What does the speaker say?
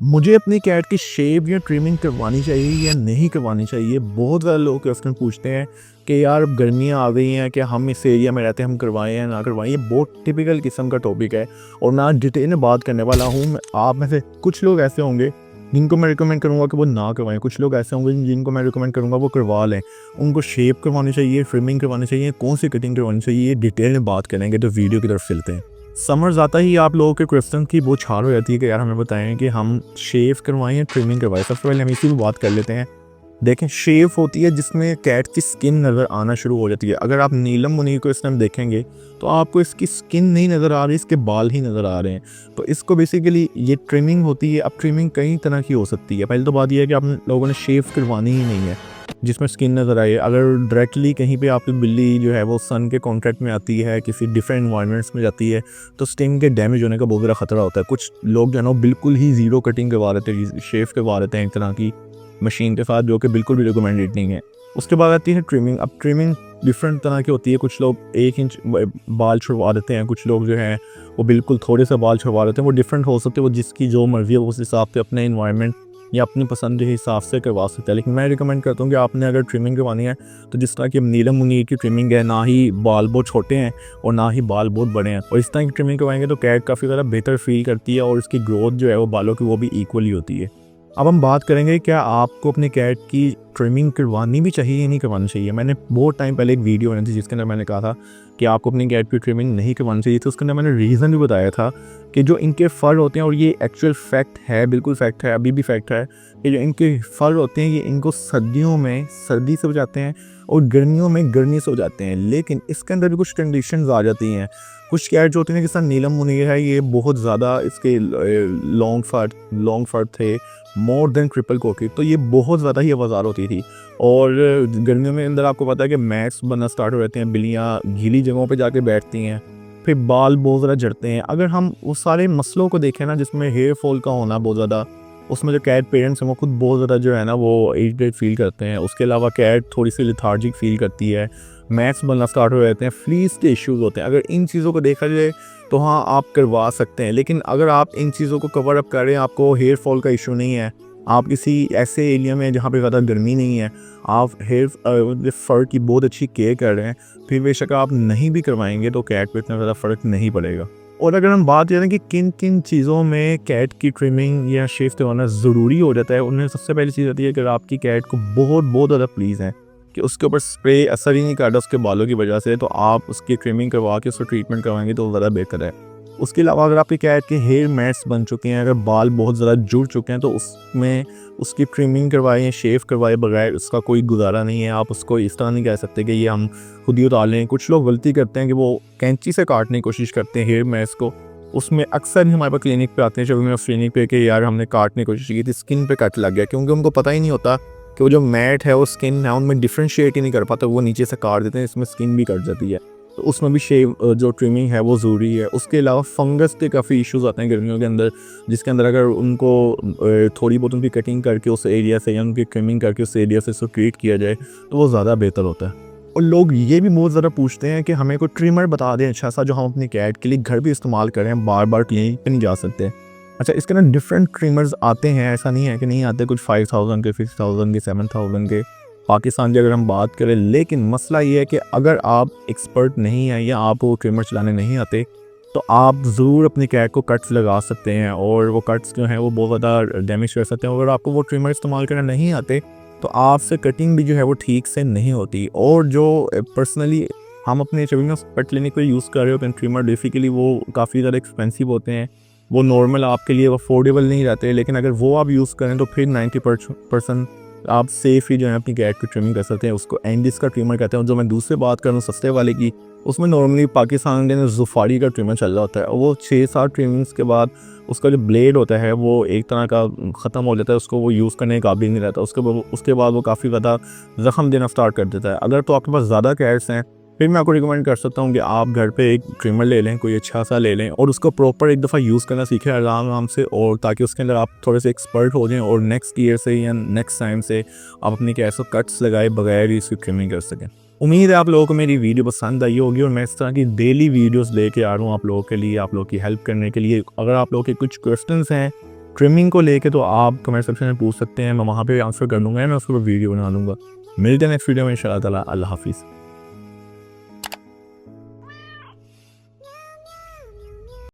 मुझे अपनी कैट की शेव या ट्रिमिंग करवानी चाहिए या नहीं करवानी चाहिए। बहुत ज़्यादा लोग क्वेश्चन पूछते हैं कि यार अब गर्मियाँ आ गई हैं कि हम इस एरिया में रहते हैं, हम करवाएं या ना करवाएं। ये बहुत टिपिकल किस्म का टॉपिक है और मैं डिटेल में बात करने वाला हूँ। आप में से कुछ लोग ऐसे होंगे जिनको मैं रिकमेंड करूँगा कि वो ना करवाएं, कुछ लोग ऐसे होंगे जिनको मैं रिकमेंड करूँगा वो करवा लें। उनको शेव करवानी चाहिए, ट्रिमिंग करवानी चाहिए, कौन सी कटिंग करवानी चाहिए, ये डिटेल में बात करेंगे। तो वीडियो की तरफ चलते हैं। समर्स आता ही आप लोगों के क्वेश्चन की बौछार हो जाती है कि यार हमें बताएं कि हम शेव करवाएं या ट्रिमिंग करवाएं। सबसे पहले हम इसी पर बात कर लेते हैं। देखें, शेव होती है जिसमें कैट की स्किन नज़र आना शुरू हो जाती है। अगर आप नीलम मुनीर को इस टाइम देखेंगे तो आपको इसकी स्किन नहीं नज़र आ रही, इसके बाल ही नज़र आ रहे हैं। तो इसको बेसिकली ये ट्रिमिंग होती है। अब ट्रिमिंग कई तरह की हो सकती है। पहले तो बात यह है कि आप लोगों ने शेव करवानी ही नहीं है जिसमें स्किन नज़र आए। अगर डायरेक्टली कहीं पे आपकी बिल्ली जो है वो सन के कॉन्टैक्ट में आती है, किसी डिफरेंट इन्वायरमेंट्स में जाती है, तो स्किन के डैमेज होने का बहुत बड़ा ख़तरा होता है। कुछ लोग जो है ना बिल्कुल ही ज़ीरो कटिंग करवा देते हैं, शेव करवा देते हैं एक तरह की मशीन के साथ, जो कि बिल्कुल भी रिकमेंडेड नहीं है। उसके बाद आती है ट्रिमिंग। अब ट्रिमिंग डिफरेंट तरह की होती है। कुछ लोग 1 इंच बाल छुड़वा देते हैं, कुछ लोग जो हैं वो बिल्कुल थोड़े से बाल छुड़वा देते हैं। वो डिफरेंट हो सकते हैं, वो जिसकी जो मर्ज़ी है उस हिसाब से अपने इन्वायरमेंट या अपनी पसंद के हिसाब से करवा सकते हैं। लेकिन मैं रिकमेंड करता हूँ कि आपने अगर ट्रिमिंग करवानी है तो जिस तरह की नीलम मुनीर की ट्रिमिंग है, ना ही बाल बहुत छोटे हैं और ना ही बाल बहुत बड़े हैं, और इस तरह की ट्रिमिंग करवाएंगे तो कैट काफ़ी ज़्यादा बेहतर फील करती है और इसकी ग्रोथ जो है वो बालों की वो भी इक्वली होती है। अब हम बात करेंगे क्या आपको अपने कैट की ट्रिमिंग करवानी भी चाहिए या नहीं करवानी चाहिए। मैंने बहुत टाइम पहले एक वीडियो बनी थी जिसके अंदर मैंने कहा था कि आपको अपनी कैट की ट्रिमिंग नहीं करवानी चाहिए। तो उसके अंदर मैंने रीज़न भी बताया था कि जो इनके फ़र होते हैं, और ये एक्चुअल फैक्ट है, बिल्कुल फैक्ट है, अभी भी फैक्ट है, कि जो इनके फ़र होते हैं ये इनको सर्दियों में सर्दी से हो जाते हैं और गर्मियों में गर्मी से हो जाते हैं। लेकिन इसके अंदर भी कुछ कंडीशंस आ जाती हैं। कुछ कैट जो होती हैं, जैसा नीलम मुनीर है, ये बहुत ज़्यादा इसके लॉन्ग फर थे, मोर देन ट्रिपल कोटेड, तो ये बहुत ज़्यादा ही आवाज़ार होती थी। और गर्मियों में अंदर आपको पता है कि मैट्स बनना स्टार्ट हो जाते हैं, बिल्लियाँ गीली जगहों पे जाके बैठती हैं, फिर बाल बहुत ज़्यादा झड़ते हैं। अगर हम उस सारे मसलों को देखें ना, जिसमें हेयर फॉल का होना बहुत ज़्यादा, उसमें जो कैट पेरेंट्स हैं वो खुद बहुत ज़्यादा जो है ना वो इरिटेट फील करते हैं। उसके अलावा कैट थोड़ी सी लिथार्जिक फील करती है, मैट्स बनना स्टार्ट हो जाते हैं, फ्लीस के इश्यूज़ होते हैं। अगर इन चीज़ों को देखा जाए तो हाँ, आप करवा सकते हैं। लेकिन अगर आप इन चीज़ों को कवर अप कर रहे हैं, आपको हेयर फॉल का इशू नहीं है, आप किसी ऐसे एरिया में जहाँ पे ज़्यादा गर्मी नहीं है, आप हेयर फर की बहुत अच्छी केयर कर रहे हैं, फिर बेशक आप नहीं भी करवाएंगे तो कैट पे इतना ज़्यादा फ़र्क नहीं पड़ेगा। और अगर हम बात करें कि किन किन चीज़ों में कैट की ट्रिमिंग या शेव करवाना ज़रूरी हो जाता है, उनमें सबसे पहली चीज़ होती है कि अगर आपकी कैट को बहुत बहुत ज़्यादा प्लीज़ है कि उसके ऊपर स्प्रे असर ही नहीं करता उसके बालों की वजह से, तो आप उसकी ट्रिमिंग करवा के उसको ट्रीटमेंट करवाएंगे तो ज़्यादा बेहतर है। उसके अलावा अगर आपकी कैट के हेयर मैट्स बन चुके हैं, अगर बाल बहुत ज़्यादा जुड़ चुके हैं, तो उसमें उसकी ट्रिमिंग करवाएं या शेव करवाए बगैर उसका कोई गुजारा नहीं है। आप उसको इस तरह नहीं कह सकते कि ये हम खुद ही उतार लें। कुछ लोग गलती करते हैं कि वो कैंची से काटने की कोशिश करते हैं हेयर मैट्स को। उसमें अक्सर ही हमारे पास क्लिनिक पे आते हैं, जब मैं उस क्लिनिक पे कि यार हमने काटने की कोशिश की थी, स्किन पे कट लग गया, क्योंकि उनको पता ही नहीं होता कि वो जो मैट है वो स्किन है, उनमें डिफ्रेंशिएट ही नहीं कर पाता, वो नीचे से काट देते हैं, इसमें स्किन भी कट जाती है। तो उसमें भी शेव जो ट्रिमिंग है वो ज़रूरी है। उसके अलावा फंगस के काफ़ी इश्यूज़ आते हैं गर्मियों के अंदर, जिसके अंदर अगर उनको थोड़ी बहुत उनकी कटिंग करके उस एरिया से या उनकी ट्रिमिंग करके उस एरिया से उसको ट्रीट किया जाए तो वो ज़्यादा बेहतर होता है। और लोग ये भी बहुत ज़्यादा पूछते हैं कि हमें कोई ट्रिमर बता दें अच्छा सा, जो हम अपनी कैट के लिए घर भी इस्तेमाल करें, बार बार क्लिनिक पे नहीं जा सकते। अच्छा, इसके अंदर डिफरेंट ट्रिमर्स आते हैं, ऐसा नहीं है कि नहीं आते। कुछ 5000 के, 6000 के, 7000 के पाकिस्तान की अगर हम बात करें। लेकिन मसला ये है कि अगर आप एक्सपर्ट नहीं हैं या आप वो ट्रिमर चलाने नहीं आते, तो आप ज़रूर अपनी कैट को कट्स लगा सकते हैं, और वो कट्स जो हैं वो बहुत ज़्यादा डैमेज कर सकते हैं। अगर आपको वो ट्रिमर इस्तेमाल करना नहीं आते तो आपसे कटिंग भी जो है वो ठीक से नहीं होती। और जो पर्सनली हम अपने पेट क्लिनिक पर यूज़ कर रहे होते हैं ट्रिमर, बेसिकली वो काफ़ी ज़्यादा एक्सपेंसिव होते हैं, वो नॉर्मल आपके लिए अफोर्डेबल नहीं रहते। लेकिन अगर वो आप यूज़ करें तो फिर 90% आप सेफ ही जो है अपनी कैट की ट्रिमिंग कर सकते हैं। उसको एंडिस का ट्रिमर कहते हैं। जो मैं दूसरी बात करूँ सस्ते वाले की, उसमें नॉर्मली पाकिस्तान के जुफारी का ट्रिमर चल रहा होता है, और वो 6-7 ट्रिमिंग्स के बाद उसका जो ब्लेड होता है वो एक तरह का ख़त्म हो जाता है, उसको वो यूज़ करने के काबिल नहीं रहता। उसके बाद वो काफ़ी ज़्यादा ज़ख्म देना स्टार्ट कर देता है। अगर तो आपके पास ज़्यादा कैट्स हैं, फिर मैं आपको रिकमेंड कर सकता हूँ कि आप घर पे एक ट्रिमर ले लें, कोई अच्छा सा ले लें, और उसको प्रॉपर एक दफ़ा यूज़ करना सीखें आराम से, और ताकि उसके अंदर आप थोड़े से एक्सपर्ट हो जाएं और नेक्स्ट ईयर से या नेक्स्ट टाइम से आप अपनी कैट्स को कट्स लगाए बगैर ही इसकी ट्रिमिंग कर सकें। उम्मीद है आप लोगों को मेरी वीडियो पसंद आई होगी, और मैं इस तरह की डेली वीडियोस लेके आ रहा हूँ आप लोगों के लिए, आप लोगों की हेल्प करने के लिए। अगर आप लोगों के कुछ क्वेश्चंस हैं ट्रिमिंग को लेके तो आप कमेंट सेक्शन में पूछ सकते हैं, मैं वहाँ पे आंसर कर लूँगा, मैं उसके ऊपर वीडियो बना लूँगा। मिलते हैं नेक्स्ट वीडियो में इंशाअल्लाह ताला। अल्लाह हाफ़िज़।